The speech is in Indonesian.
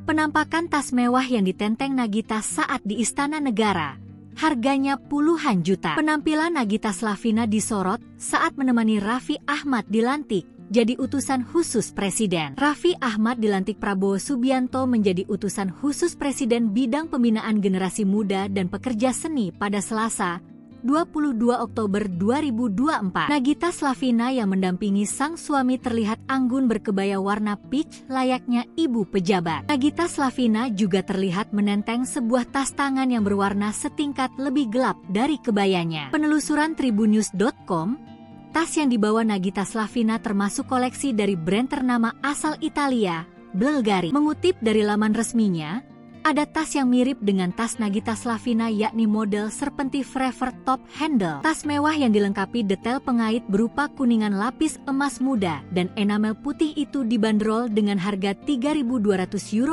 Penampakan tas mewah yang ditenteng Nagita saat di Istana Negara. Harganya puluhan juta. Penampilan Nagita Slavina disorot saat menemani Raffi Ahmad dilantik jadi utusan khusus Presiden. Raffi Ahmad dilantik Prabowo Subianto menjadi utusan khusus Presiden bidang pembinaan generasi muda dan pekerja seni pada Selasa, 22 Oktober 2024. Nagita Slavina yang mendampingi sang suami terlihat anggun berkebaya warna peach layaknya ibu pejabat. Nagita Slavina juga terlihat menenteng sebuah tas tangan yang berwarna setingkat lebih gelap dari kebayanya. Penelusuran tribunnews.com, tas yang dibawa Nagita Slavina termasuk koleksi dari brand ternama asal Italia, Bulgari. Mengutip dari laman resminya, ada tas yang mirip dengan tas Nagita Slavina yakni model Serpenti Forever Top Handle. Tas mewah yang dilengkapi detail pengait berupa kuningan lapis emas muda dan enamel putih itu dibanderol dengan harga €3.200